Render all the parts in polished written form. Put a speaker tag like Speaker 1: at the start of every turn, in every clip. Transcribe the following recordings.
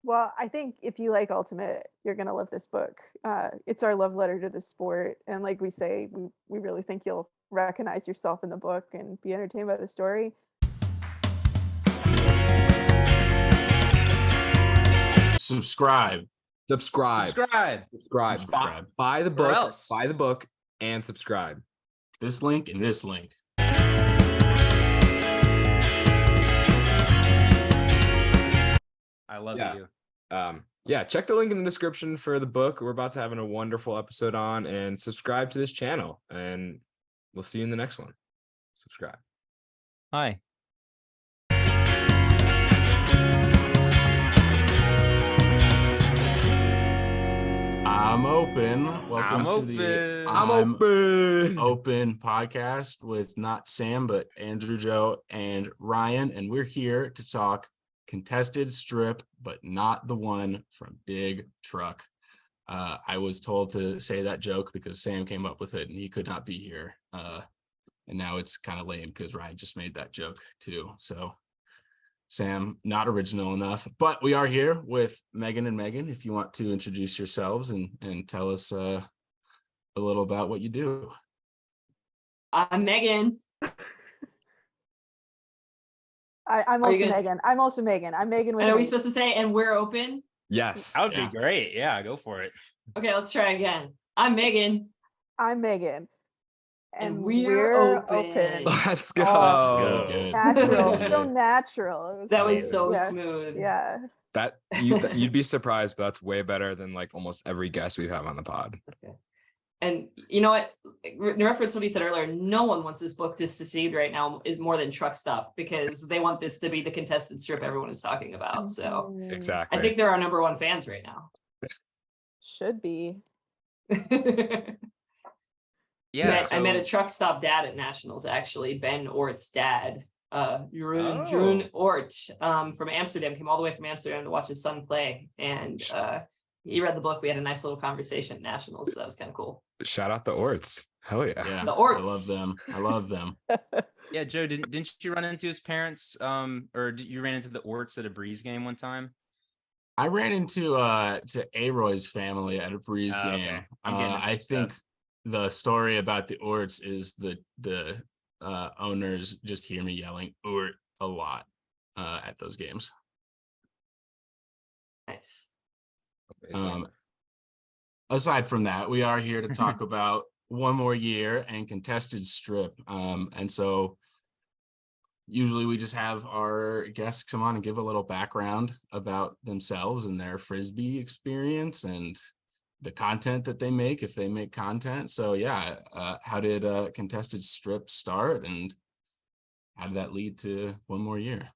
Speaker 1: Well, I think if you like Ultimate, you're gonna love this book. It's our love letter to the sport, and like we say, we really think you'll recognize yourself in the book and be entertained by the story.
Speaker 2: Subscribe.
Speaker 3: Subscribe. Buy the
Speaker 4: Or
Speaker 3: book.
Speaker 4: else.
Speaker 3: Buy the book and subscribe.
Speaker 2: This link and this link.
Speaker 4: I love
Speaker 3: Yeah.
Speaker 4: you.
Speaker 3: Check the link in the description for the book we're about to have a wonderful episode on, and subscribe to this channel, and we'll see you in the next one. Subscribe.
Speaker 4: Hi.
Speaker 2: I'm open. Welcome
Speaker 4: I'm
Speaker 2: to the
Speaker 3: I'm
Speaker 2: Open podcast with not Sam, but Andrew, Joe, and Ryan. And we're here to talk contested strip, but not the one from Big Truck. I was told to say that joke because Sam came up with it and he could not be here. And now it's kind of lame because Ryan just made that joke too. So Sam, not original enough, but we are here with Megan and Meghan. If you want to introduce yourselves and tell us a little about what you do.
Speaker 5: I'm Megan.
Speaker 1: I'm
Speaker 5: Are you
Speaker 1: also
Speaker 5: guys-
Speaker 1: Megan. I'm also Megan. I'm Megan with
Speaker 5: And are we
Speaker 1: an H.
Speaker 5: supposed to say, and we're open?
Speaker 3: Yes.
Speaker 4: That would
Speaker 2: Yeah.
Speaker 4: be great. Yeah, go for it.
Speaker 5: Okay, let's try again. I'm Megan.
Speaker 1: I'm Megan.
Speaker 5: And we're open.
Speaker 3: Let's go.
Speaker 1: Oh,
Speaker 2: Really good.
Speaker 1: natural,
Speaker 2: Really
Speaker 1: so
Speaker 2: good.
Speaker 1: natural. It was
Speaker 5: That was
Speaker 1: amazing.
Speaker 5: so
Speaker 1: Yeah.
Speaker 5: smooth.
Speaker 1: Yeah.
Speaker 3: That you'd be surprised, but that's way better than like almost every guest we have on the pod.
Speaker 5: And you know what? In reference to what you said earlier, no one wants this book to succeed right now is more than Truck Stop, because they want this to be the contested strip everyone is talking about. So
Speaker 3: Exactly.
Speaker 5: I think they're our number one fans right now.
Speaker 1: Should be.
Speaker 4: Yeah.
Speaker 5: I met a Truck Stop dad at Nationals, actually, Ben Ort's dad. Jeroen
Speaker 4: Oh.
Speaker 5: Ort from Amsterdam, came all the way from Amsterdam to watch his son play. And he read the book. We had a nice little conversation at Nationals. So that was kind of cool.
Speaker 3: Shout out the Orts. Hell yeah.
Speaker 2: Yeah,
Speaker 5: The Orts.
Speaker 2: I love them. I love them.
Speaker 4: Yeah, Joe, didn't you run into his parents? Or you ran into the Orts at a Breeze game one time?
Speaker 2: I ran into to A-Roy's family at a Breeze
Speaker 4: Oh,
Speaker 2: game.
Speaker 4: okay. I'm getting it
Speaker 2: I
Speaker 4: mixed
Speaker 2: think
Speaker 4: up.
Speaker 2: the story about the Orts is the owners just hear me yelling Ort a lot at those games.
Speaker 5: Nice.
Speaker 2: Aside from that, we are here to talk about one more year and contested strip. And so usually we just have our guests come on and give a little background about themselves and their Frisbee experience and the content that they make, if they make content. So yeah, how did contested strip start and how did that lead to one more year?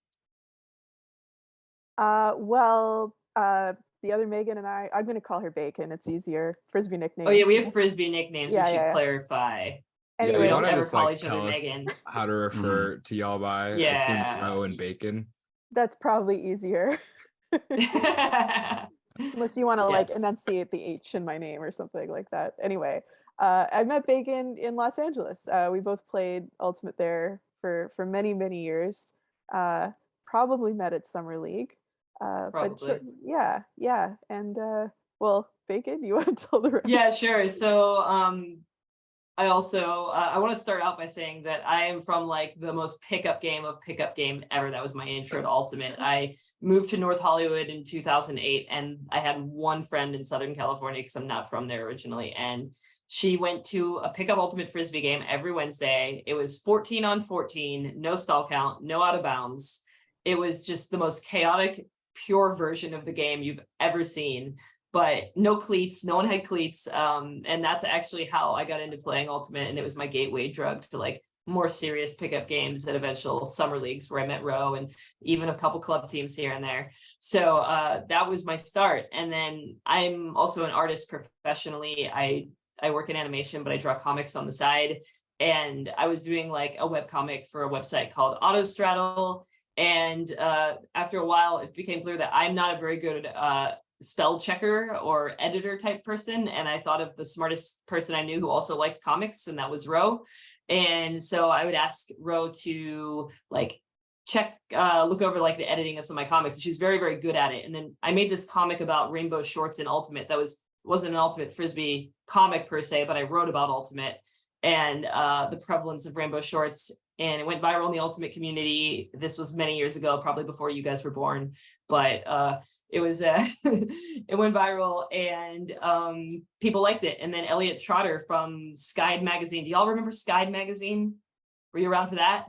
Speaker 1: The other Megan and I'm going to call her Bacon. It's easier. Frisbee nickname.
Speaker 5: Oh, yeah, we have Frisbee nicknames.
Speaker 1: Yeah,
Speaker 5: we should
Speaker 1: yeah.
Speaker 5: clarify.
Speaker 1: Anyway,
Speaker 5: we
Speaker 3: you
Speaker 5: don't
Speaker 3: wanna
Speaker 5: ever
Speaker 3: just,
Speaker 5: call
Speaker 3: like,
Speaker 5: each other
Speaker 3: tell us
Speaker 5: Megan.
Speaker 3: how to refer to y'all by? I
Speaker 5: Yeah.
Speaker 3: assume Roe and Bacon.
Speaker 1: that's probably easier. Unless you want to like
Speaker 5: Yes.
Speaker 1: enunciate the H in my name or something like that. Anyway, I met Bacon in Los Angeles. We both played Ultimate there for many, many years. Probably met at Summer League.
Speaker 5: Probably.
Speaker 1: Yeah. And well, Bacon, you want to tell the rest?
Speaker 5: Yeah, sure. So I also I want to start out by saying that I am from like the most pickup game ever. That was my intro to Ultimate. I moved to North Hollywood in 2008, and I had one friend in Southern California because I'm not from there originally, and she went to a pickup Ultimate Frisbee game every Wednesday. It was 14 on 14, no stall count, no out of bounds. It was just the most chaotic, pure version of the game you've ever seen. But no cleats, no one had cleats. And that's actually how I got into playing Ultimate. And it was my gateway drug to like more serious pickup games at eventual summer leagues where I met Roe and even a couple club teams here and there. So that was my start. And then I'm also an artist professionally. I work in animation, but I draw comics on the side. And I was doing like a webcomic for a website called Autostraddle. And after a while, it became clear that I'm not a very good spell checker or editor type person, and I thought of the smartest person I knew who also liked comics, and that was Roe. And so I would ask Roe to like look over like the editing of some of my comics, and she's very, very good at it. And then I made this comic about rainbow shorts in Ultimate that wasn't an Ultimate Frisbee comic per se, but I wrote about Ultimate and the prevalence of rainbow shorts. And it went viral in the Ultimate community. This was many years ago, probably before you guys were born, but it was it went viral, and people liked it. And then Elliot Trotter from Skide magazine. Do y'all remember Skide magazine? Were you around for that?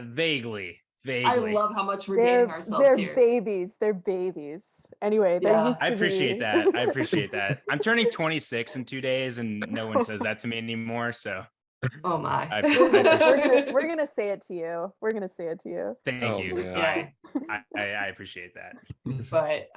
Speaker 4: Vaguely.
Speaker 5: I love how much we're
Speaker 1: They're
Speaker 5: dating ourselves here.
Speaker 1: babies. They're babies. Anyway, there
Speaker 5: Yeah.
Speaker 1: used to
Speaker 4: I appreciate
Speaker 1: be...
Speaker 4: that. I appreciate that. I'm turning 26 in 2 days, and no one says that to me anymore. So
Speaker 5: Oh my.
Speaker 4: I
Speaker 1: we're gonna say it to you. We're gonna say it to you.
Speaker 4: thank
Speaker 3: Oh,
Speaker 4: you.
Speaker 3: man.
Speaker 4: I appreciate that.
Speaker 5: But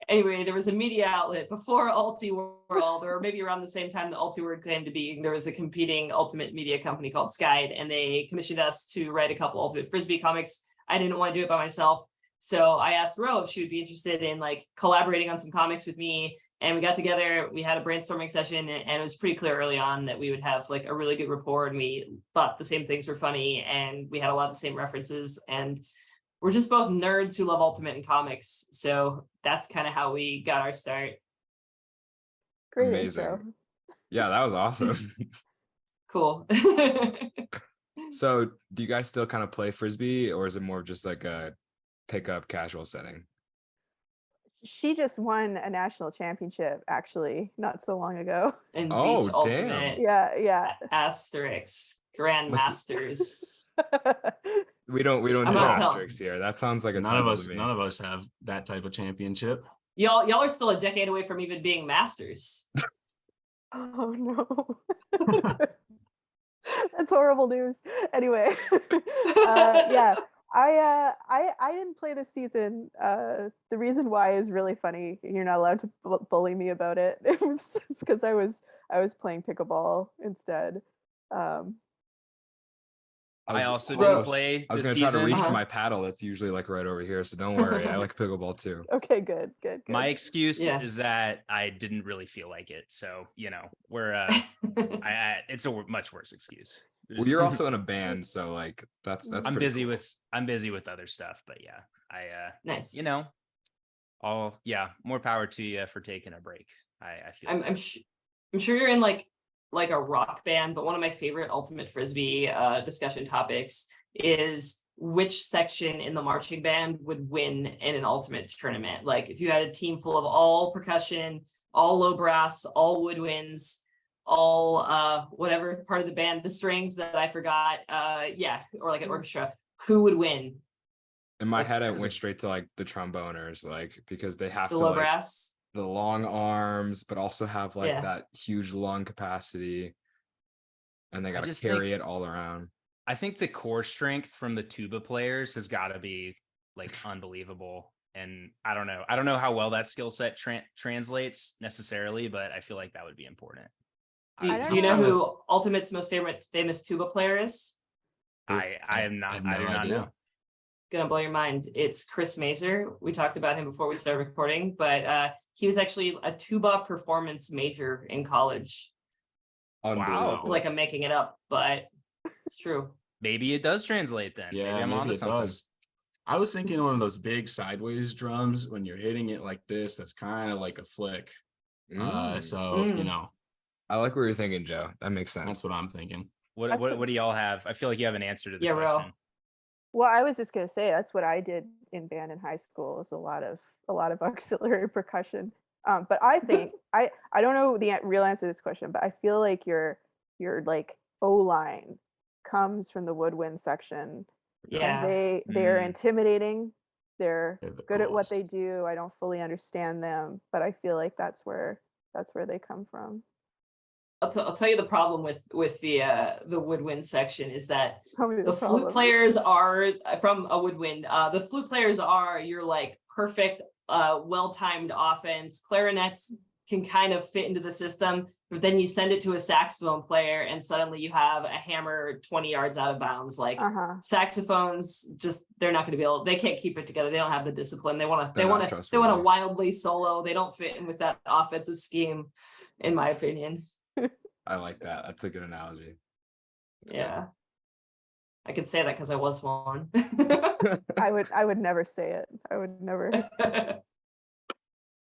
Speaker 5: anyway, there was a media outlet before Ulti World, or maybe around the same time the Ulti World came to be. There was a competing Ultimate media company called Skide, and they commissioned us to write a couple Ultimate Frisbee comics. I didn't want to do it by myself, so I asked Ro if she would be interested in like collaborating on some comics with me. And we got together, we had a brainstorming session, and it was pretty clear early on that we would have like a really good rapport, and we thought the same things were funny, and we had a lot of the same references, and we're just both nerds who love Ultimate and comics. So that's kind of how we got our start.
Speaker 1: Great
Speaker 3: Amazing.
Speaker 1: intro.
Speaker 3: Yeah, that was awesome.
Speaker 5: Cool.
Speaker 3: So do you guys still kind of play Frisbee, or is it more of just like a pickup casual setting?
Speaker 1: She just won a national championship actually not so long ago.
Speaker 5: And
Speaker 3: Oh,
Speaker 5: Beach
Speaker 3: damn.
Speaker 5: Ultimate
Speaker 1: Yeah.
Speaker 5: Asterix Grandmasters.
Speaker 3: We don't do
Speaker 5: I'm not telling.
Speaker 3: asterisks here. That sounds like a
Speaker 2: None of
Speaker 3: title
Speaker 2: us,
Speaker 3: to me.
Speaker 2: none of us have that type of championship.
Speaker 5: Y'all are still a decade away from even being masters.
Speaker 1: Oh no. That's horrible news. Anyway, yeah, I didn't play this season. The reason why is really funny. You're not allowed to bully me about it. It's because I was playing pickleball instead.
Speaker 4: I also
Speaker 5: Bro.
Speaker 4: didn't play.
Speaker 3: I was
Speaker 4: this
Speaker 3: gonna try to
Speaker 4: season.
Speaker 3: reach for
Speaker 5: Uh-huh.
Speaker 3: my paddle. That's usually like right over here. So don't worry. I like pickleball too.
Speaker 1: Okay, good.
Speaker 4: My excuse
Speaker 5: Yeah.
Speaker 4: is that I didn't really feel like it. So we're it's a much worse excuse.
Speaker 3: Well, you're also in a band, so like that's
Speaker 4: I'm
Speaker 3: pretty
Speaker 4: busy
Speaker 3: cool.
Speaker 4: I'm busy with other stuff, but yeah,
Speaker 5: Nice.
Speaker 4: more power to you for taking a break. I feel
Speaker 5: I'm sure you're in like a rock band, but one of my favorite Ultimate Frisbee discussion topics is which section in the marching band would win in an Ultimate tournament. Like if you had a team full of all percussion, all low brass, all woodwinds, all whatever part of the band, the strings that I forgot, or like an orchestra, who would win?
Speaker 3: In my
Speaker 5: like,
Speaker 3: head, I
Speaker 5: there's
Speaker 3: went
Speaker 5: a-
Speaker 3: straight to like the tromboners, like because they have
Speaker 5: The
Speaker 3: to
Speaker 5: low
Speaker 3: like
Speaker 5: brass.
Speaker 3: the long arms, but also have like
Speaker 5: Yeah.
Speaker 3: that huge lung capacity, and they got to
Speaker 4: just
Speaker 3: carry
Speaker 4: think-
Speaker 3: it all around.
Speaker 4: I think the core strength from the tuba players has got to be like unbelievable. And I don't know how well that skill set translates necessarily, but I feel like that would be important.
Speaker 5: Do
Speaker 1: I don't
Speaker 5: you know
Speaker 1: know.
Speaker 5: who Ultimate's most famous tuba player is?
Speaker 4: I am not.
Speaker 2: I have
Speaker 4: I do
Speaker 2: no
Speaker 4: not
Speaker 2: idea.
Speaker 4: know.
Speaker 5: Gonna blow your mind. It's Chris Mazer. We talked about him before we started recording, but he was actually a tuba performance major in college.
Speaker 3: Unbelievable.
Speaker 5: It's like I'm making it up, but it's true.
Speaker 4: Maybe it does translate then.
Speaker 2: Yeah,
Speaker 4: I'm
Speaker 2: maybe
Speaker 4: onto
Speaker 2: it
Speaker 4: something.
Speaker 2: does. I was thinking one of those big sideways drums when you're hitting it like this. That's kind of like a flick.
Speaker 3: Mm. I like what you're thinking, Joe. That makes sense.
Speaker 2: That's what I'm thinking.
Speaker 4: What
Speaker 1: That's
Speaker 4: what do y'all have? I feel like you have an answer to the
Speaker 5: Yeah, Ro.
Speaker 4: question.
Speaker 1: Well, I was just gonna say that's what I did in band in high school. Is a lot of auxiliary percussion. But I think I don't know the real answer to this question, but I feel like your like O line comes from the woodwind section.
Speaker 5: Yeah.
Speaker 1: And they're
Speaker 4: Mm.
Speaker 1: intimidating. They're
Speaker 2: They're the
Speaker 1: good at what
Speaker 2: coolest.
Speaker 1: they do. I don't fully understand them, but I feel like that's where they come from.
Speaker 5: I'll tell you the problem with the woodwind section is that
Speaker 1: Tell me
Speaker 5: the
Speaker 1: problem.
Speaker 5: flute players are from a woodwind. The flute players are your like perfect, well-timed offense. Clarinets can kind of fit into the system, but then you send it to a saxophone player and suddenly you have a hammer 20 yards out of bounds. Like saxophones, just they're not going to be able. They can't keep it together. They don't have the discipline. They want to wildly solo. They don't fit in with that offensive scheme, in my opinion.
Speaker 3: I like that. That's a good analogy. That's good.
Speaker 5: Yeah. I could say that because I was one.
Speaker 1: I would never say it. I would never.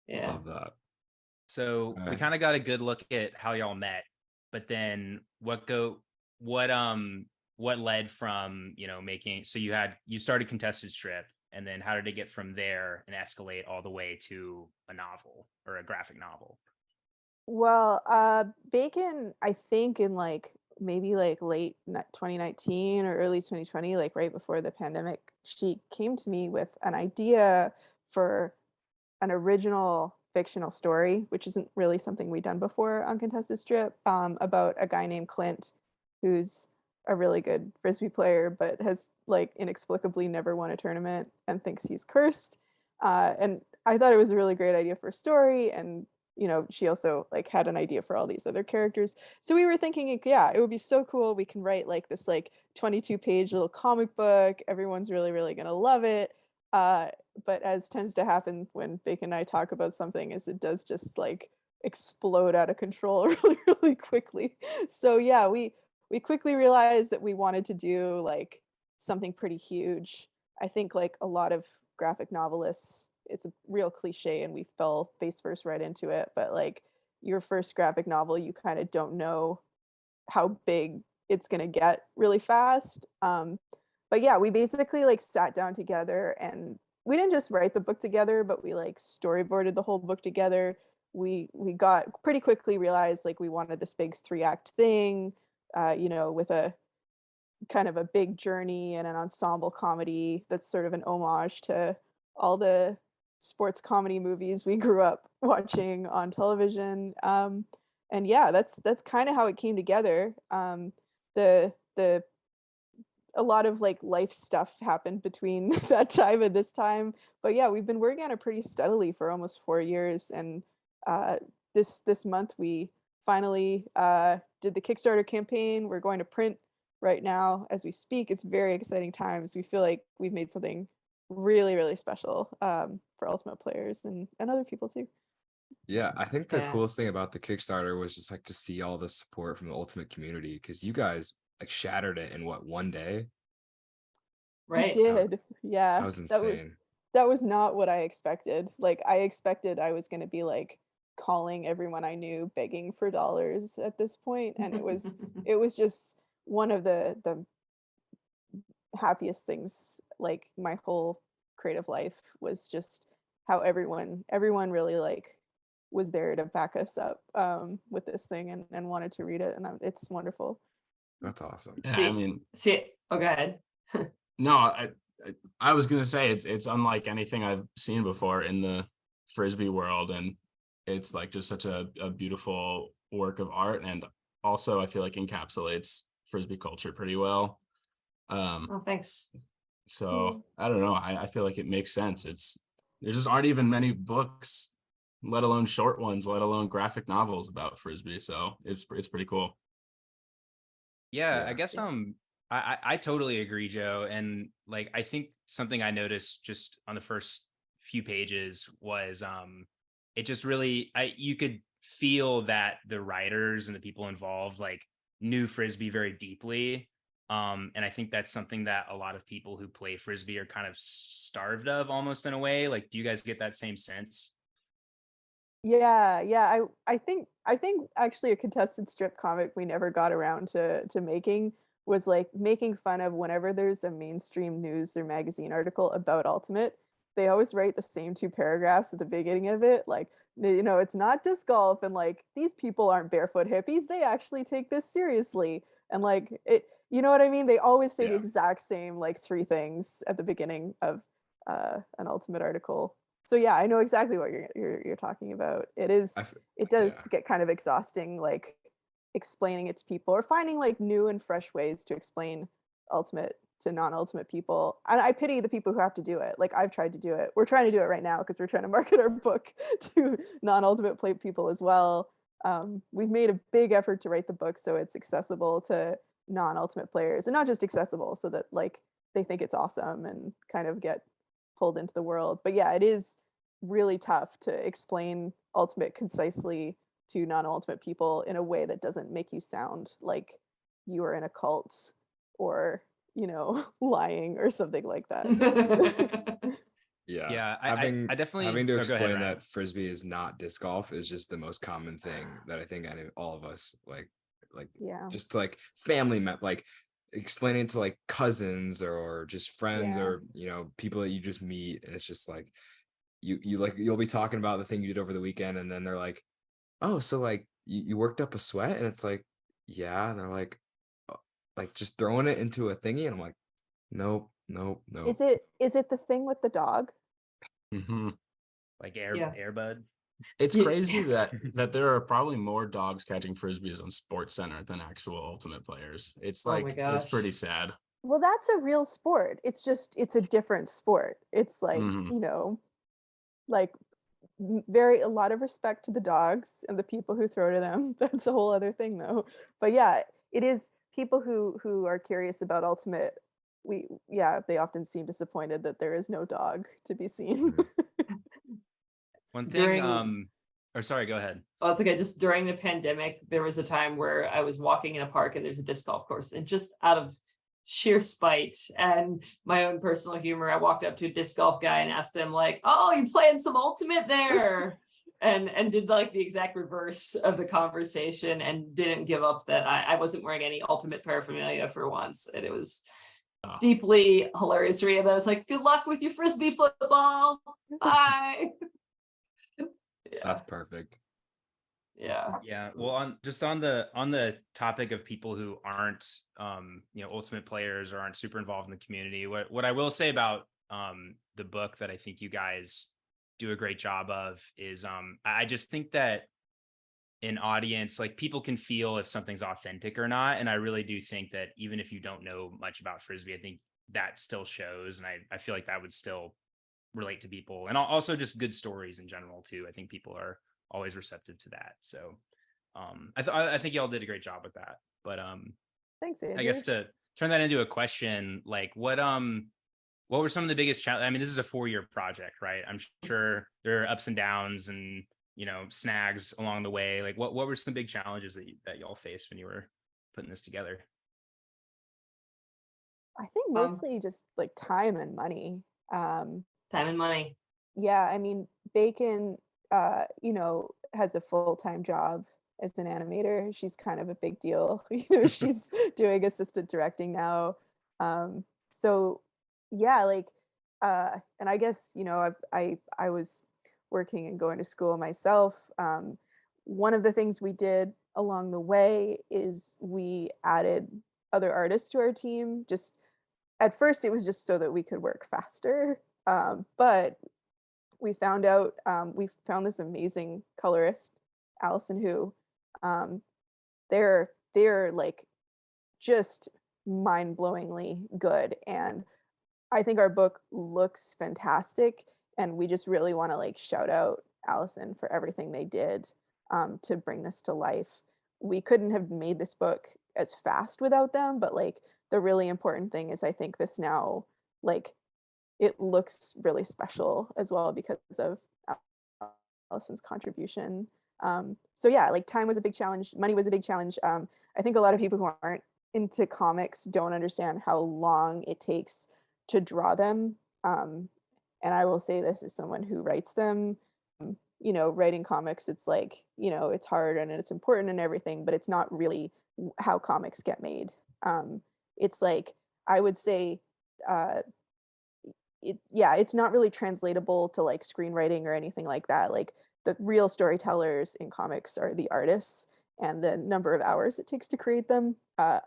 Speaker 5: Yeah.
Speaker 3: Love that.
Speaker 4: So we
Speaker 3: Alright.
Speaker 4: kind of got a good look at how y'all met, but then what led from, making, so you started Contested Strip, and then how did it get from there and escalate all the way to a novel or a graphic novel?
Speaker 1: Well, Bacon, I think in like maybe like late 2019 or early 2020, like right before the pandemic, she came to me with an idea for an original fictional story, which isn't really something we've done before on Contested Strip, about a guy named Clint who's a really good frisbee player, but has like inexplicably never won a tournament and thinks he's cursed. And I thought it was a really great idea for a story, and she also like had an idea for all these other characters. So we were thinking, yeah, it would be so cool. We can write like this like 22-page little comic book. Everyone's really, really gonna love it. But as tends to happen when Bacon and I talk about something, is it does just like explode out of control really, really quickly. So yeah, we quickly realized that we wanted to do like something pretty huge. I think like a lot of graphic novelists, it's a real cliche and we fell face first right into it, but like your first graphic novel, you kind of don't know how big it's going to get really fast. But yeah, we basically like sat down together and we didn't just write the book together, but we like storyboarded the whole book together. We got pretty quickly realized like we wanted this big 3-act thing, with a kind of a big journey and an ensemble comedy that's sort of an homage to all the sports comedy movies we grew up watching on television. And yeah, that's kind of how it came together. The A lot of like life stuff happened between that time and this time, but yeah, we've been working on it pretty steadily for almost 4 years, and uh, this month we finally did the Kickstarter campaign. We're going to print right now as we speak. It's very exciting times. We feel like we've made something really, really special, for Ultimate players and other people too.
Speaker 3: Yeah, I think the
Speaker 5: Yeah.
Speaker 3: coolest thing about the Kickstarter was just like to see all the support from the Ultimate community, because you guys like shattered it in what, one day?
Speaker 1: We
Speaker 5: Right.
Speaker 1: did. Yeah,
Speaker 3: That was
Speaker 1: that was
Speaker 3: insane.
Speaker 1: that was not what I expected. Like I expected I was going to be like calling everyone I knew begging for dollars at this point, and it was just one of the happiest things like my whole creative life was just how everyone really like was there to back us up with this thing and wanted to read it, and it's wonderful.
Speaker 3: That's awesome.
Speaker 2: Yeah, I
Speaker 5: see,
Speaker 2: mean,
Speaker 5: see. Oh, go ahead.
Speaker 2: no, I was gonna say it's unlike anything I've seen before in the frisbee world, and it's like just such a beautiful work of art, and also I feel like encapsulates frisbee culture pretty well.
Speaker 5: Oh, thanks.
Speaker 2: So I don't know. I feel like it makes sense. There just aren't even many books, let alone short ones, let alone graphic novels about frisbee. So it's pretty cool.
Speaker 4: Yeah, I
Speaker 3: Yeah.
Speaker 4: guess I totally agree, Joe. And like I think something I noticed just on the first few pages was it just really you could feel that the writers and the people involved like knew frisbee very deeply. And I think that's something that a lot of people who play frisbee are kind of starved of almost in a way. Like, do you guys get that same sense?
Speaker 1: Yeah, I think actually a Contested Strip comic we never got around to making was like making fun of whenever there's a mainstream news or magazine article about Ultimate, they always write the same two paragraphs at the beginning of it, like, it's not just golf, and like these people aren't barefoot hippies, they actually take this seriously. And like it, you know what I mean? They always say the
Speaker 3: Yeah.
Speaker 1: exact same like three things at the beginning of an Ultimate article. So yeah, I know exactly what you're talking about.
Speaker 3: I f-
Speaker 1: It does
Speaker 3: yeah.
Speaker 1: get kind of exhausting, like explaining it to people or finding like new and fresh ways to explain Ultimate to non-Ultimate people. And I pity the people who have to do it. Like I've tried to do it. We're trying to do it right now because we're trying to market our book to non-Ultimate play people as well. We've made a big effort to write the book so it's accessible to non-Ultimate players, and not just accessible so that like they think it's awesome and kind of get pulled into the world. But yeah, it is really tough to explain Ultimate concisely to non-Ultimate people in a way that doesn't make you sound like you are in a cult or lying or something like that.
Speaker 3: Yeah.
Speaker 4: Yeah,
Speaker 3: having
Speaker 4: I definitely
Speaker 3: having to
Speaker 4: oh, go ahead,
Speaker 3: explain
Speaker 4: Ryan.
Speaker 3: that frisbee is not disc golf is just the most common thing that I think all of us like
Speaker 1: Yeah.
Speaker 3: just like like explaining to like cousins or just friends
Speaker 1: Yeah.
Speaker 3: or people that you just meet, and it's just like you'll be talking about the thing you did over the weekend, and then they're like, oh, so like you worked up a sweat, and it's like, yeah, and they're like just throwing it into a thingy, and I'm like, nope, nope, nope.
Speaker 1: Is it the thing with the dog?
Speaker 2: Mhm.
Speaker 4: Like
Speaker 5: Yeah.
Speaker 4: Airbud.
Speaker 2: It's
Speaker 5: Yeah.
Speaker 2: crazy that there are probably more dogs catching frisbees on Sports Center than actual Ultimate players. It's
Speaker 5: Oh my
Speaker 2: like, it's
Speaker 5: gosh.
Speaker 2: pretty sad.
Speaker 1: Well, that's a real sport. It's a different sport. It's like,
Speaker 2: Mhm.
Speaker 1: like a lot of respect to the dogs and the people who throw to them. That's a whole other thing though. But yeah, it is people who are curious about Ultimate. They often seem disappointed that there is no dog to be seen.
Speaker 3: Mhm.
Speaker 4: One thing,
Speaker 5: During
Speaker 4: or sorry, go ahead.
Speaker 5: Oh, it's okay. Just during the pandemic, there was a time where I was walking in a park and there's a disc golf course, and just out of sheer spite and my own personal humor, I walked up to a disc golf guy and asked them like, "Oh, you playing some Ultimate there?" and did like the exact reverse of the conversation and didn't give up that I wasn't wearing any Ultimate paraphernalia for once, and it was
Speaker 2: Oh.
Speaker 5: deeply hilarious to me. And I was like, "Good luck with your frisbee football. Bye." Yeah,
Speaker 3: That's perfect.
Speaker 5: yeah.
Speaker 4: Yeah, well, on the topic of people who aren't Ultimate players or aren't super involved in the community, what I will say about the book that I think you guys do a great job of is I just think that an audience, like, people can feel if something's authentic or not, and I really do think that even if you don't know much about frisbee, I think that still shows, and I feel like that would still relate to people, and also just good stories in general too. I think people are always receptive to that. So I think y'all did a great job with that. But
Speaker 1: Thanks,
Speaker 4: I
Speaker 1: Andrew.
Speaker 4: guess to turn that into a question, like what were some of the biggest challenges? I mean, this is a 4-year project, right? I'm sure there are ups and downs and snags along the way. Like what were some big challenges that y'all faced when you were putting this together?
Speaker 1: I think mostly just like time and money.
Speaker 5: Time and money.
Speaker 1: Yeah, I mean, Bacon, has a full-time job as an animator. She's kind of a big deal. She's doing assistant directing now. So yeah, like, and I guess, I was working and going to school myself. One of the things we did along the way is we added other artists to our team. Just at first, it was just so that we could work faster. But we found this amazing colorist, Allison, who they're like just mind-blowingly good, and I think our book looks fantastic, and we just really want to like shout out Allison for everything they did to bring this to life. We couldn't have made this book as fast without them, but like the really important thing is I think this now, like, it looks really special as well because of Allison's contribution. So yeah, like time was a big challenge, money was a big challenge. I think a lot of people who aren't into comics don't understand how long it takes to draw them. And I will say this as someone who writes them. Writing comics, it's like, it's hard and it's important and everything, but it's not really how comics get made. It's like, I would say, it's not really translatable to like screenwriting or anything like that. Like, the real storytellers in comics are the artists, and the number of hours it takes to create them,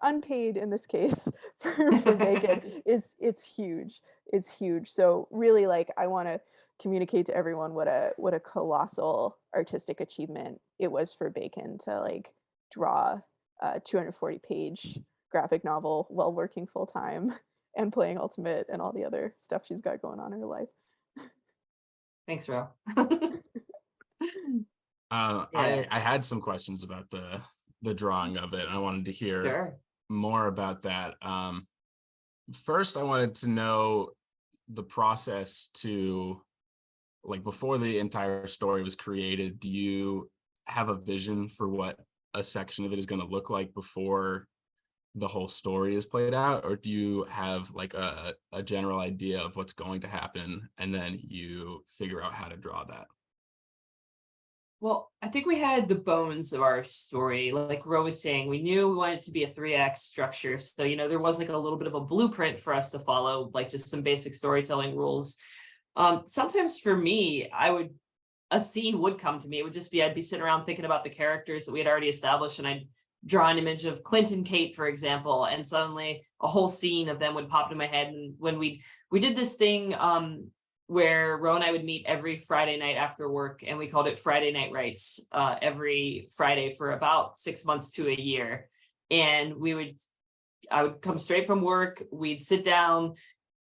Speaker 1: unpaid in this case, for Bacon, it's huge. It's huge. So really, like, I want to communicate to everyone what a colossal artistic achievement it was for Bacon to like draw a 240-page graphic novel while working full time and playing Ultimate and all the other stuff she's got going on in her life.
Speaker 5: Thanks, Ro.
Speaker 2: I had some questions about the drawing of it, and I wanted to hear
Speaker 5: Sure.
Speaker 2: more about that. First, I wanted to know the process to, like, before the entire story was created, do you have a vision for what a section of it is going to look like before the whole story is played out, or do you have like a general idea of what's going to happen and then you figure out how to draw that?
Speaker 5: Well, I think we had the bones of our story. Like Ro was saying, we knew we wanted it to be a 3 act structure. So, there was like a little bit of a blueprint for us to follow, like just some basic storytelling rules. Sometimes for me, a scene would come to me. It would just be, I'd be sitting around thinking about the characters that we had already established, and I'd draw an image of Clint and Kate, for example, and suddenly a whole scene of them would pop into my head. And when we did this thing, where Ro and I would meet every Friday night after work, and we called it Friday Night Writes, every Friday for about 6 months to a year. And I would come straight from work, we'd sit down,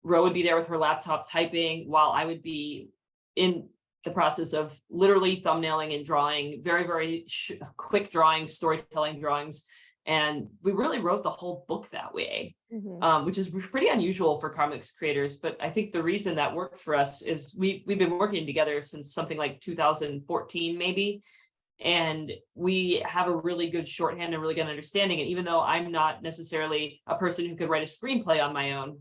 Speaker 5: Ro would be there with her laptop typing while I would be in the process of literally thumbnailing and drawing very, very quick drawings, storytelling drawings. And we really wrote the whole book that way, which is pretty unusual for comics creators. But I think the reason that worked for us is we've been working together since something like 2014, maybe. And we have a really good shorthand and really good understanding. And even though I'm not necessarily a person who could write a screenplay on my own,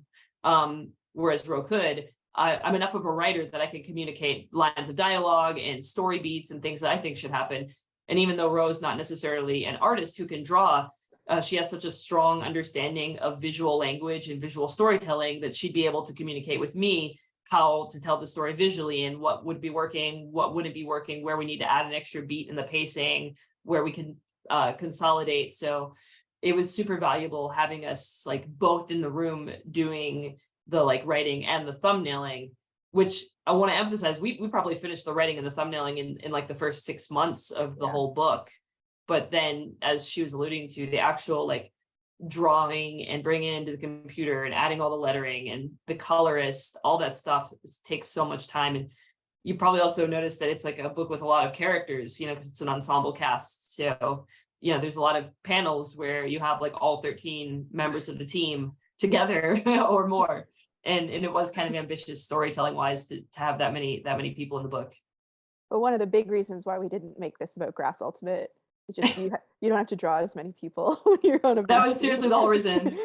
Speaker 5: whereas Ro could, I'm enough of a writer that I can communicate lines of dialogue and story beats and things that I think should happen. And even though Ro's not necessarily an artist who can draw, she has such a strong understanding of visual language and visual storytelling that she'd be able to communicate with me how to tell the story visually and what would be working, what wouldn't be working, where we need to add an extra beat in the pacing, where we can consolidate. So it was super valuable having us like both in the room doing the like writing and the thumbnailing, which I want to emphasize, we probably finished the writing and the thumbnailing in like the first 6 months of the whole book. But then, as she was alluding to, the actual like drawing and bringing it into the computer and adding all the lettering and the colorist, all that stuff takes so much time. And you probably also noticed that it's like a book with a lot of characters, because it's an ensemble cast. So, there's a lot of panels where you have like all 13 members of the team together or more. And it was kind of ambitious storytelling wise to have that many people in the book.
Speaker 1: But one of the big reasons why we didn't make this about Grass Ultimate is just you don't have to draw as many people when you're on a
Speaker 5: That was
Speaker 1: team.
Speaker 5: seriously the whole reason.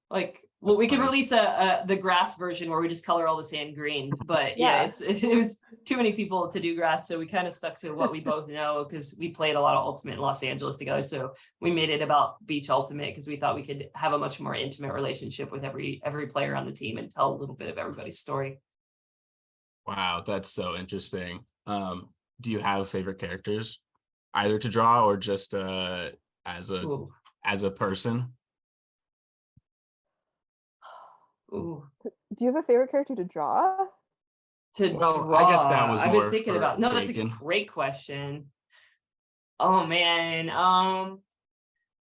Speaker 5: Like, well,
Speaker 2: That's
Speaker 5: we could
Speaker 2: funny.
Speaker 5: release the grass version where we just color all the sand green, but yeah, it was too many people to do grass, so we kind of stuck to what we both know because we played a lot of Ultimate in Los Angeles together. So we made it about Beach Ultimate because we thought we could have a much more intimate relationship with every player on the team and tell a little bit of everybody's story.
Speaker 2: Wow, that's so interesting. Do you have favorite characters, either to draw or just as a person?
Speaker 5: Ooh.
Speaker 1: Do you have a favorite character to draw?
Speaker 2: Well, I guess that was
Speaker 5: I've been
Speaker 2: more
Speaker 5: thinking
Speaker 2: for
Speaker 5: about. No, that's a
Speaker 2: Bacon.
Speaker 5: great question. Oh man.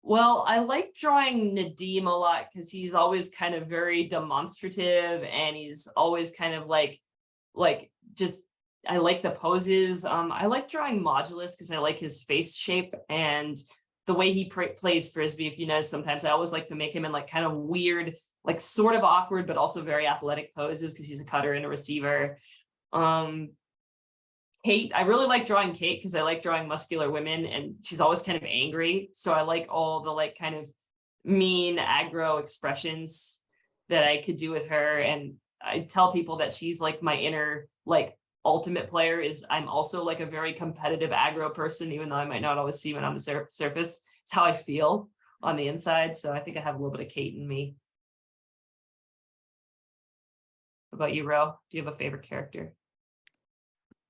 Speaker 5: Well, I like drawing Nadim a lot because he's always kind of very demonstrative and he's always kind of like just I like the poses. I like drawing Modulus because I like his face shape and the way he plays frisbee. If you notice, sometimes I always like to make him in like kind of weird, like sort of awkward, but also very athletic poses because he's a cutter and a receiver. Kate, I really like drawing Kate because I like drawing muscular women and she's always kind of angry. So I like all the like kind of mean aggro expressions that I could do with her. And I tell people that she's like my inner like ultimate player is I'm also like a very competitive aggro person, even though I might not always see it on the surface. It's how I feel on the inside. So I think I have a little bit of Kate in me. What about you, Ro? Do you have a favorite character?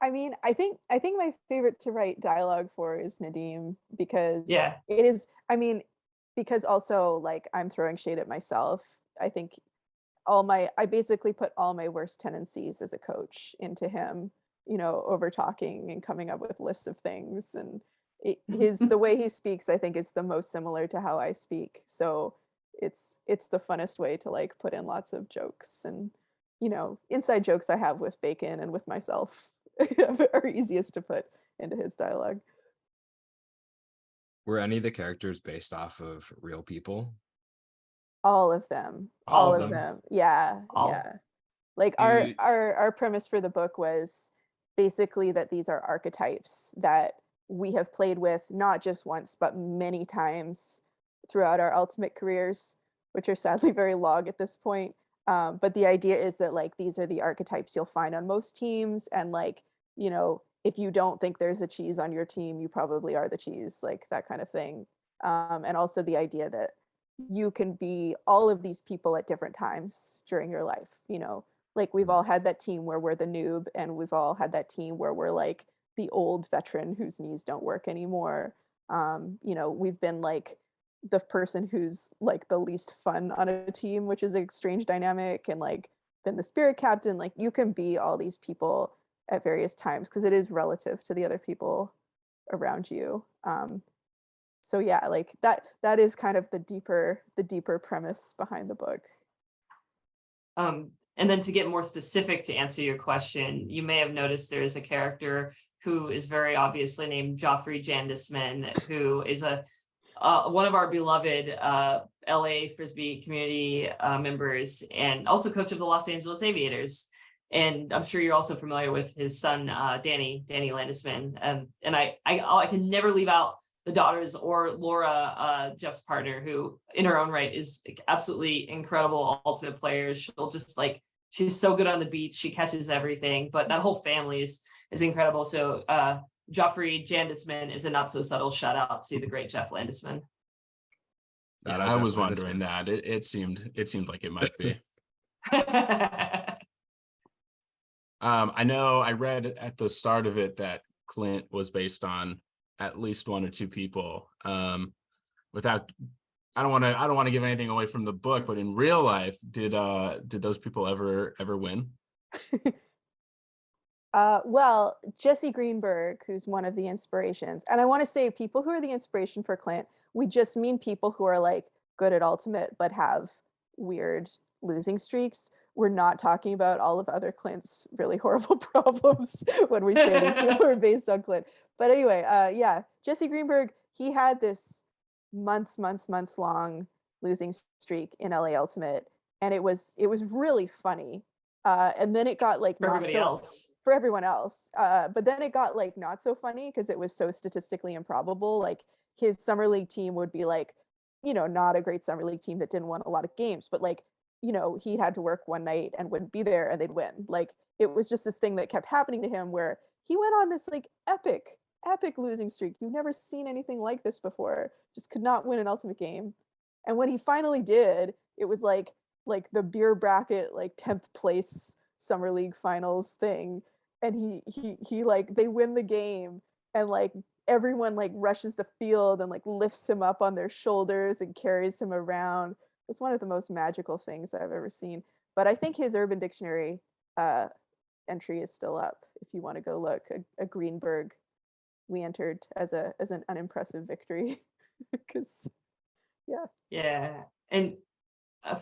Speaker 1: I mean, I think my favorite to write dialogue for is Nadim because
Speaker 5: Yeah.
Speaker 1: it is, I mean, because also like I'm throwing shade at myself. I think I basically put all my worst tendencies as a coach into him, over talking and coming up with lists of things. And the way he speaks, I think, is the most similar to how I speak. So it's the funnest way to like put in lots of jokes and, inside jokes I have with Bacon and with myself are easiest to put into his dialogue.
Speaker 3: Were any of the characters based off of real people?
Speaker 1: All of them.
Speaker 5: All
Speaker 1: All
Speaker 5: of
Speaker 1: of
Speaker 5: them.
Speaker 1: them. Yeah.
Speaker 5: All.
Speaker 1: Yeah. Like
Speaker 2: You-
Speaker 1: our premise for the book was basically that these are archetypes that we have played with not just once but many times throughout our ultimate careers, which are sadly very long at this point. But the idea is that like these are the archetypes you'll find on most teams, and like, you know, if you don't think there's a cheese on your team, you probably are the cheese, like that kind of thing. And also the idea that you can be all of these people at different times during your life, you know, like we've all had that team where we're the noob, and we've all had that team where we're like the old veteran whose knees don't work anymore. You know, we've been like the person who's like the least fun on a team, which is a strange dynamic, and like been the spirit captain. Like you can be all these people at various times because it is relative to the other people around you. So yeah, like that is kind of the deeper premise behind the book.
Speaker 5: And then to get more specific to answer your question, you may have noticed there is a character who is very obviously named Joffrey Jandisman, who is a one of our beloved LA Frisbee community members, and also coach of the Los Angeles Aviators. And I'm sure you're also familiar with his son, Danny Landisman. And I can never leave out the daughters or Laura, Jeff's partner, who in her own right is like, absolutely incredible ultimate player. She'll just like, she's so good on the beach. She catches everything, but that whole family is incredible. So Joffrey Jandisman is a not so subtle shout out to the great Jeff Landisman.
Speaker 2: Yeah, I was wondering that. It seemed like it might be. I know I read at the start of it that Clint was based on at least one or two people. Without, I don't want to give anything away from the book, but in real life, did those people ever win?
Speaker 1: Well, Jesse Greenberg, who's one of the inspirations, and I want to say people who are the inspiration for Clint, we just mean people who are like good at ultimate but have weird losing streaks. We're not talking about all of other Clint's really horrible problems when we say these people are based on Clint. But anyway, yeah, Jesse Greenberg, he had this months long losing streak in LA Ultimate, and it was really funny. And then it got like
Speaker 5: for
Speaker 1: not
Speaker 5: everybody
Speaker 1: so
Speaker 5: else.
Speaker 1: for everyone else. But then it got like not so funny because it was so statistically improbable. Like his summer league team would be like, you know, not a great summer league team that didn't win a lot of games, but like, you know, he had to work one night and wouldn't be there and they'd win. Like it was just this thing that kept happening to him where he went on this like epic losing streak. You've never seen anything like this before. Just could not win an ultimate game. And when he finally did, it was like the beer bracket like 10th place summer league finals thing, and he like they win the game, and like everyone like rushes the field and like lifts him up on their shoulders and carries him around. It's one of the most magical things I've ever seen. But I think his Urban Dictionary entry is still up if you want to go look. A Greenberg we entered as an unimpressive victory because
Speaker 5: Yeah. And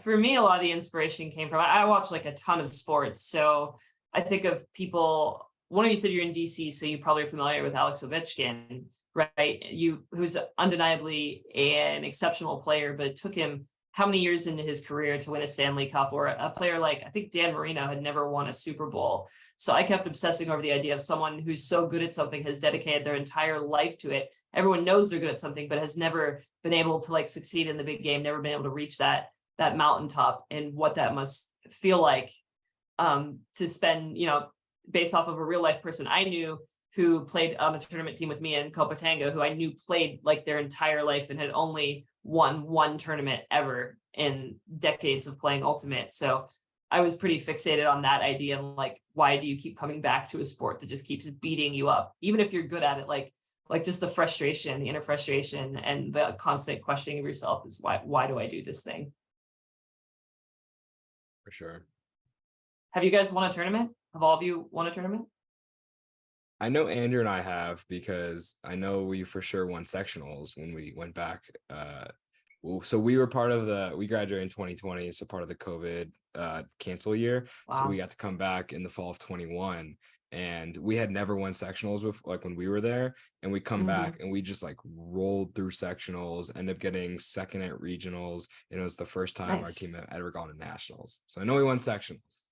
Speaker 5: for me, a lot of the inspiration came from, I watch like a ton of sports. So I think of people, one of you said you're in DC, so you're probably familiar with Alex Ovechkin, right? Who's undeniably an exceptional player, but it took him how many years into his career to win a Stanley Cup, or a player like, I think Dan Marino had never won a Super Bowl. So I kept obsessing over the idea of someone who's so good at something, has dedicated their entire life to it. Everyone knows they're good at something, but has never been able to like succeed in the big game, never been able to reach that mountaintop, and what that must feel like to spend, you know, based off of a real life person I knew who played on a tournament team with me in Copatanga, who I knew played like their entire life and had only won one tournament ever in decades of playing Ultimate. So I was pretty fixated on that idea of like, why do you keep coming back to a sport that just keeps beating you up, even if you're good at it? Like just the frustration, the inner frustration, and the constant questioning of yourself is why do I do this thing?
Speaker 3: For sure.
Speaker 5: Have you guys won a tournament? Have all of you won a tournament?
Speaker 3: I know Andrew and I have, because I know we for sure won sectionals when we went back. So we were part of we graduated in 2020, so part of the COVID cancel year.
Speaker 5: Wow.
Speaker 3: So we got to come back in the fall of 21, and we had never won sectionals with like when we were there, and we come back and we just like rolled through sectionals, ended up getting second at regionals, and it was the first time our team had ever gone to nationals. So I know we won sectionals.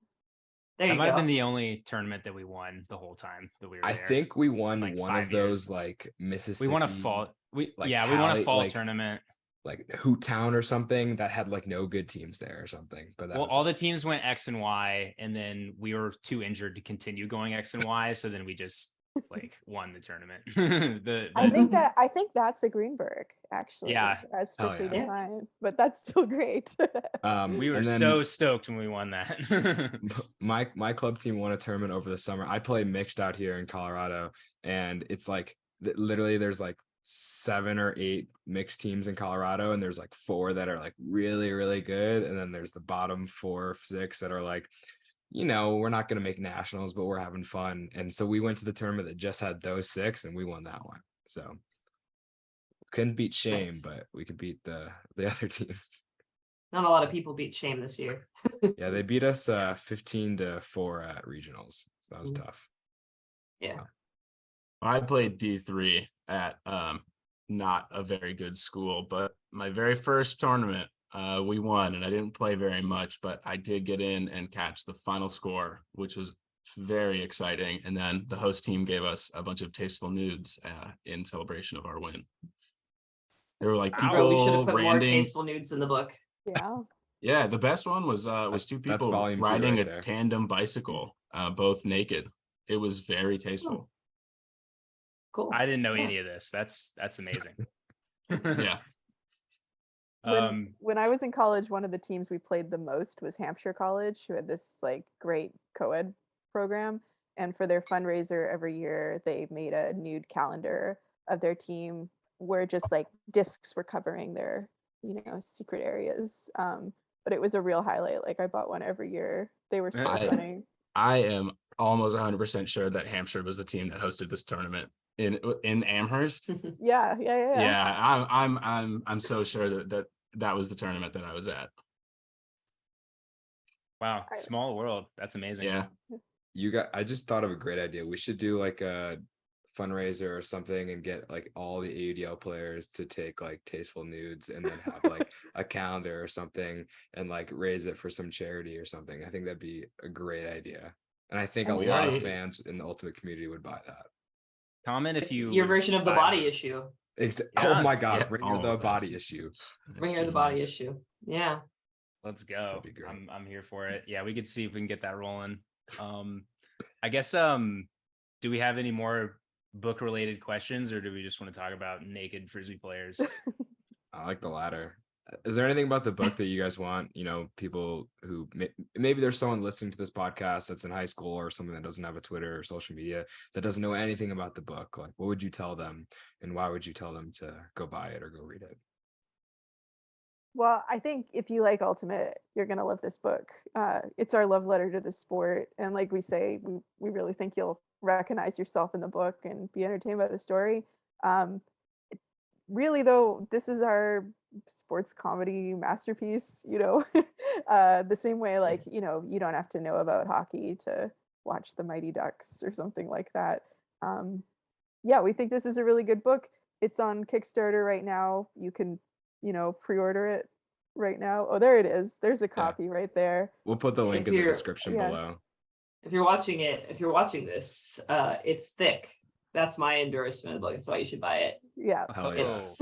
Speaker 5: That
Speaker 4: might have been the only tournament that we won the whole time that we were there.
Speaker 3: I think we won
Speaker 4: like
Speaker 3: one of those like Mississippi.
Speaker 4: We won a fall. We
Speaker 3: like
Speaker 4: won a fall
Speaker 3: like,
Speaker 4: tournament.
Speaker 3: like Hoot Town or something that had like no good teams there or something. But that
Speaker 4: Well,
Speaker 3: was
Speaker 4: all the teams went X and Y, and then we were too injured to continue going X and Y. So then we just like won the tournament.
Speaker 1: I think that's a Greenberg actually,
Speaker 4: Yeah.
Speaker 1: as
Speaker 3: Hell
Speaker 1: strictly
Speaker 3: yeah.
Speaker 1: defined, but that's still great.
Speaker 4: We were
Speaker 3: and then
Speaker 4: so stoked when we won that.
Speaker 3: my club team won a tournament over the summer. I play mixed out here in Colorado, and it's like literally there's like 7 or 8 mixed teams in Colorado, and there's like 4 that are like really, really good, and then there's the bottom 4 or 6 that are like, we're not going to make nationals, but we're having fun. And so we went to the tournament that just had those 6, and we won that one. So couldn't beat Shame,
Speaker 5: Nice.
Speaker 3: but we could beat the other teams.
Speaker 5: Not a lot of people beat Shame this year.
Speaker 3: Yeah, they beat us 15-4 at regionals. So that was tough.
Speaker 5: Yeah.
Speaker 2: I played D3 at not a very good school, but my very first tournament, we won, and I didn't play very much, but I did get in and catch the final score, which was very exciting. And then the host team gave us a bunch of tasteful nudes in celebration of our win. There were like
Speaker 5: Bro, we should have
Speaker 2: people
Speaker 5: put more
Speaker 2: randing.
Speaker 5: tasteful nudes in the book.
Speaker 1: Yeah.
Speaker 2: Yeah, the best one was 2
Speaker 3: That's
Speaker 2: people
Speaker 3: volume 2
Speaker 2: riding
Speaker 3: right
Speaker 2: a
Speaker 3: there.
Speaker 2: tandem bicycle, both naked. It was very tasteful.
Speaker 5: Cool.
Speaker 4: I didn't know
Speaker 5: Yeah.
Speaker 4: any of this. That's amazing.
Speaker 2: Yeah.
Speaker 1: When I was in college, one of the teams we played the most was Hampshire College, who had this like great co-ed program. And for their fundraiser every year, they made a nude calendar of their team where just like discs were covering their, secret areas. But it was a real highlight. Like I bought one every year. They were so funny.
Speaker 2: I am almost 100% sure that Hampshire was the team that hosted this tournament in Amherst.
Speaker 1: Yeah.
Speaker 2: Yeah, I'm so sure that was the tournament that I was at.
Speaker 4: Wow, small world. That's amazing.
Speaker 2: Yeah.
Speaker 3: I just thought of a great idea. We should do like a fundraiser or something and get like all the AUDL players to take like tasteful nudes and then have like a calendar or something and like raise it for some charity or something. I think that'd be a great idea. And I think a
Speaker 2: We
Speaker 3: lot of
Speaker 2: already-
Speaker 3: fans in the Ultimate community would buy that.
Speaker 4: Comment if you
Speaker 5: Your
Speaker 4: would
Speaker 5: version of the
Speaker 4: buy
Speaker 5: body
Speaker 4: one.
Speaker 5: issue.
Speaker 3: Oh
Speaker 4: Yeah.
Speaker 3: my God,
Speaker 2: Yeah,
Speaker 3: bring
Speaker 2: all
Speaker 3: her the
Speaker 2: of
Speaker 3: body
Speaker 2: us.
Speaker 3: issue.
Speaker 5: Bring her the body issue. Yeah.
Speaker 4: Let's go.
Speaker 3: That'd be great.
Speaker 4: I'm here for it. Yeah, we could see if we can get that rolling. I guess do we have any more book related questions, or do we just want to talk about naked frisbee players?
Speaker 3: I like the latter. Is there anything about the book that you guys want, people who maybe there's someone listening to this podcast that's in high school or something that doesn't have a Twitter or social media that doesn't know anything about the book? Like, what would you tell them, and why would you tell them to go buy it or go read it?
Speaker 1: Well, I think if you like Ultimate, you're going to love this book. It's our love letter to the sport. And like we say, we really think you'll recognize yourself in the book and be entertained by the story. Really, though, this is our sports comedy masterpiece, the same way, like, you don't have to know about hockey to watch the Mighty Ducks or something like that. Yeah, we think this is a really good book. It's on Kickstarter right now. You can pre-order it right now. Oh, there it is. There's a copy right there.
Speaker 3: We'll put the link
Speaker 5: If
Speaker 3: in the
Speaker 5: you're-
Speaker 3: description
Speaker 1: yeah.
Speaker 3: below.
Speaker 5: If you're watching this, it's thick. That's my endorsement of the book. That's why you should buy it.
Speaker 1: Yeah.
Speaker 3: Hell yeah.
Speaker 5: It's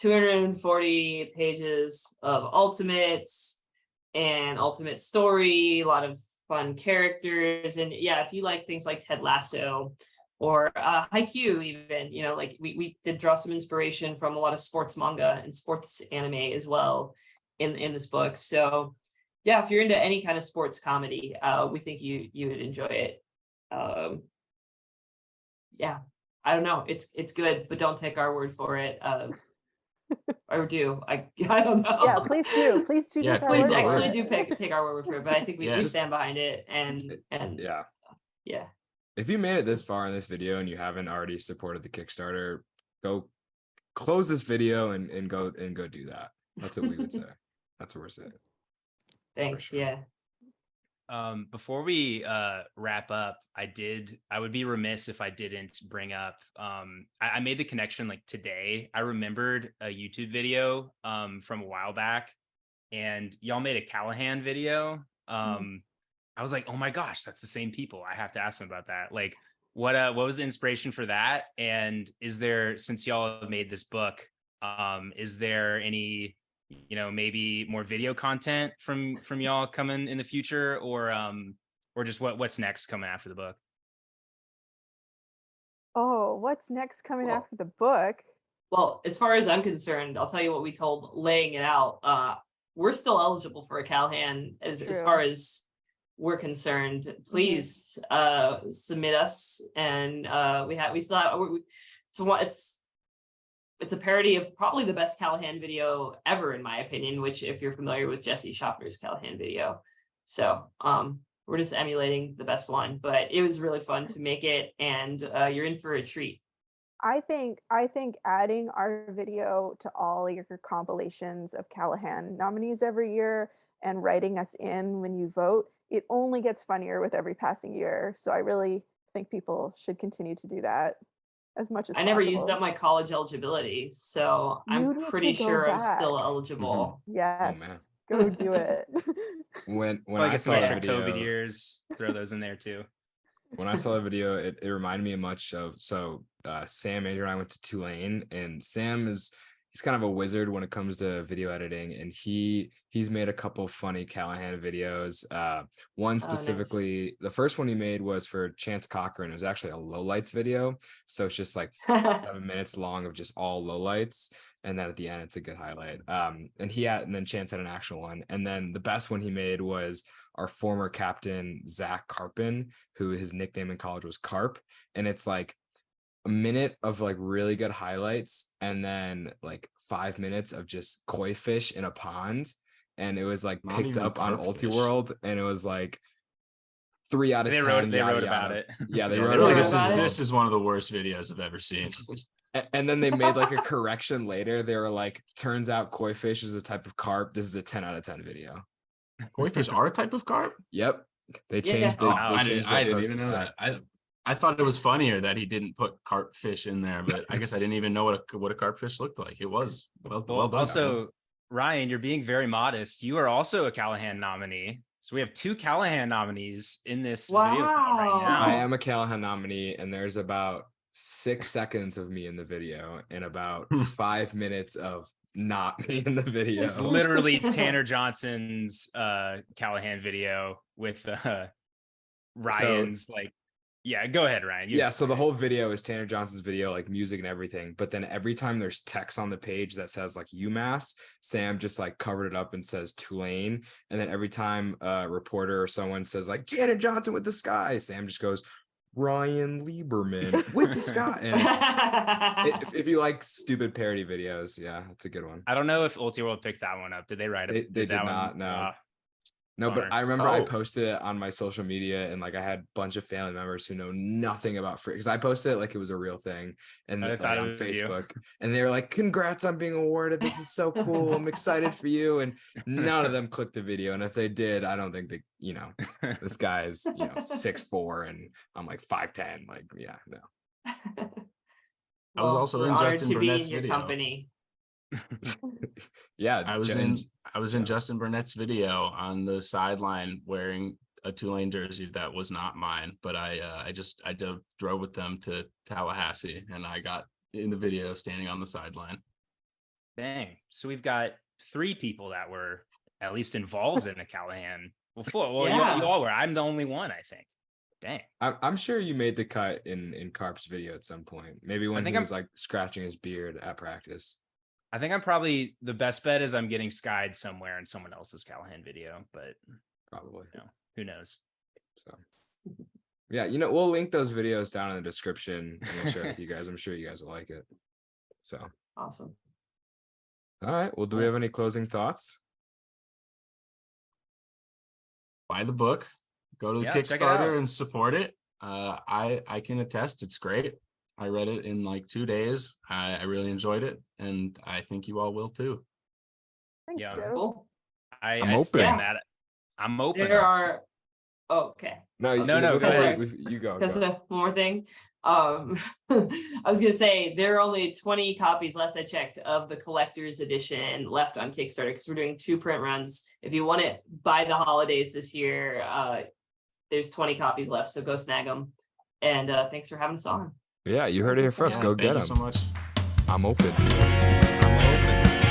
Speaker 5: 240 pages of ultimates and ultimate story, a lot of fun characters. And yeah, if you like things like Ted Lasso or Haikyuu, even, like we did draw some inspiration from a lot of sports manga and sports anime as well in this book. So yeah, if you're into any kind of sports comedy, we think you would enjoy it. Yeah, I don't know. It's good, but don't take our word for it. Or do I don't know.
Speaker 1: Yeah, please do. Please do.
Speaker 2: Yeah,
Speaker 1: take our
Speaker 2: please
Speaker 5: Please
Speaker 1: word for
Speaker 5: actually
Speaker 1: it.
Speaker 5: do take our word for it. But I think we
Speaker 2: Yeah.
Speaker 5: stand behind it, and
Speaker 3: Yeah.
Speaker 5: yeah.
Speaker 3: If you made it this far in this video and you haven't already supported the Kickstarter, go close this video and go do that. That's what we would say. That's what we're saying.
Speaker 5: Thanks.
Speaker 3: sure.
Speaker 5: Yeah.
Speaker 4: Before we wrap up, I would be remiss if I didn't bring up I made the connection like today. I remembered a YouTube video from a while back, and y'all made a Callahan video. I was like, oh my gosh, that's the same people. I have to ask them about that. Like, what was the inspiration for that? And is there, since y'all have made this book, Is there any, maybe more video content from y'all coming in the future, or just what's next coming after the book?
Speaker 1: Oh, what's next coming
Speaker 5: Well,
Speaker 1: after the book?
Speaker 5: Well, as far as I'm concerned, I'll tell you what we told laying it out. We're still eligible for a Callahan as
Speaker 1: True.
Speaker 5: far as we're concerned. Please submit us, and we still have it's a parody of probably the best Callahan video ever, in my opinion, which if you're familiar with Jesse Schopner's Callahan video. So we're just emulating the best one, but it was really fun to make it, and you're in for a treat.
Speaker 1: I think adding our video to all your compilations of Callahan nominees every year and writing us in when you vote, it only gets funnier with every passing year. So I really think people should continue to do that as much as
Speaker 5: I never
Speaker 1: possible.
Speaker 5: used up my college eligibility, so
Speaker 1: You
Speaker 5: I'm
Speaker 1: need
Speaker 5: pretty
Speaker 1: to go
Speaker 5: sure I'm still
Speaker 1: back.
Speaker 5: eligible.
Speaker 1: Yes, go do it.
Speaker 3: When
Speaker 4: Like
Speaker 3: I
Speaker 4: some
Speaker 3: saw the
Speaker 4: extra
Speaker 3: video,
Speaker 4: COVID years, throw those in there too.
Speaker 3: when I saw the video, it reminded me much of Sam, Andrew, and I went to Tulane, and he's kind of a wizard when it comes to video editing, and he's made a couple funny Callahan videos. One specifically, the first one he made was for Chance Cochran. It was actually a lowlights video, so it's just like 7 minutes long of just all lowlights, and then at the end it's a good highlight. And then Chance had an actual one, and then the best one he made was our former captain Zach Carpin, who his nickname in college was Carp, and it's like a minute of like really good highlights and then like 5 minutes of just koi fish in a pond, and it was like
Speaker 2: Not
Speaker 3: picked
Speaker 2: even
Speaker 3: up on
Speaker 2: carp fish.
Speaker 3: Ultiworld, and it was like 3 out of 10.
Speaker 4: They
Speaker 3: yada,
Speaker 4: wrote
Speaker 3: yada.
Speaker 4: about it.
Speaker 3: Yeah, they
Speaker 2: Yeah,
Speaker 3: wrote
Speaker 2: they're like,
Speaker 3: about
Speaker 5: about
Speaker 3: it.
Speaker 2: this is one of the worst videos I've ever seen.
Speaker 3: And then they made like a correction later. They were like, turns out koi fish is a type of carp. This is a 10 out of 10 video.
Speaker 2: Koi fish are a type of carp?
Speaker 3: Yep. They
Speaker 5: Yeah,
Speaker 3: changed
Speaker 2: Oh,
Speaker 3: the
Speaker 2: I didn't
Speaker 3: post
Speaker 2: even know
Speaker 3: effect.
Speaker 2: that. I thought it was funnier that he didn't put carp fish in there, but I guess I didn't even know what a carp fish looked like. It was well done.
Speaker 4: Also, Ryan, you're being very modest. You are also a Callahan nominee. So we have 2 Callahan nominees in this video right now.
Speaker 3: I am a Callahan nominee, and there's about 6 seconds of me in the video and about 5 minutes of not me in the video.
Speaker 4: It's literally Tanner Johnson's Callahan video with Ryan's go ahead, Ryan.
Speaker 3: So the whole video is Tanner Johnson's video, like music and everything, but then every time there's text on the page that says like UMass, Sam just like covered it up and says Tulane, and then every time a reporter or someone says like Tanner Johnson with the sky, Sam just goes Ryan Lieberman with the sky. And if you like stupid parody videos, yeah, it's a good one.
Speaker 4: I don't know if Ultiworld picked that one up. Did they write it?
Speaker 3: They did not.
Speaker 4: One?
Speaker 3: No. No, but
Speaker 4: Bummer.
Speaker 3: I remember I posted it on my social media, and like I had a bunch of family members who know nothing about free, because I posted it like it was a real thing, and
Speaker 4: I
Speaker 3: like,
Speaker 4: thought it
Speaker 3: on
Speaker 4: was
Speaker 3: Facebook, and they were like, "Congrats on being awarded! This is so cool! I'm excited for you!" And none of them clicked the video, and if they did, I don't think they, this guy is 6'4" and I'm like 5'10". Like, yeah, no.
Speaker 2: I was also in Justin Burnett's video.
Speaker 5: Company.
Speaker 3: Yeah,
Speaker 2: I was in Justin Burnett's video on the sideline wearing a Tulane jersey that was not mine, but I drove with them to Tallahassee, and I got in the video standing on the sideline.
Speaker 4: Dang. So we've got 3 people that were at least involved in a Callahan. Well, you all were. I'm the only one, I think. Dang.
Speaker 3: I'm sure you made the cut in Carp's video at some point. Maybe when he was like scratching his beard at practice.
Speaker 4: I think I'm probably the best bet is I'm getting skied somewhere in someone else's Callahan video, but
Speaker 3: probably
Speaker 4: who knows?
Speaker 3: So yeah, we'll link those videos down in the description and we'll share it with you guys. I'm sure you guys will like it. So
Speaker 5: awesome.
Speaker 3: All right. Well, do we have any closing thoughts?
Speaker 2: Buy the book, go to the Kickstarter and support it. I can attest it's great. I read it in like 2 days. I really enjoyed it, and I think you all will too.
Speaker 1: Thanks,
Speaker 4: Yeah.
Speaker 1: Joe.
Speaker 5: Cool.
Speaker 3: I'm
Speaker 4: I
Speaker 3: open.
Speaker 4: stand that. I'm open.
Speaker 5: There are. Oh, okay.
Speaker 3: No,
Speaker 4: No,
Speaker 3: go
Speaker 4: go
Speaker 3: ahead.
Speaker 5: ahead.
Speaker 3: You go.
Speaker 5: Because one more thing. I was gonna say there are only 20 copies last I checked of the collector's edition left on Kickstarter, because we're doing 2 print runs. If you want it by the holidays this year, there's 20 copies left, so go snag them. And thanks for having us on.
Speaker 3: Yeah, you heard it here first.
Speaker 2: Yeah,
Speaker 3: Go
Speaker 2: thank
Speaker 3: get
Speaker 2: you
Speaker 3: them.
Speaker 2: so much.
Speaker 3: I'm open.
Speaker 4: I'm open.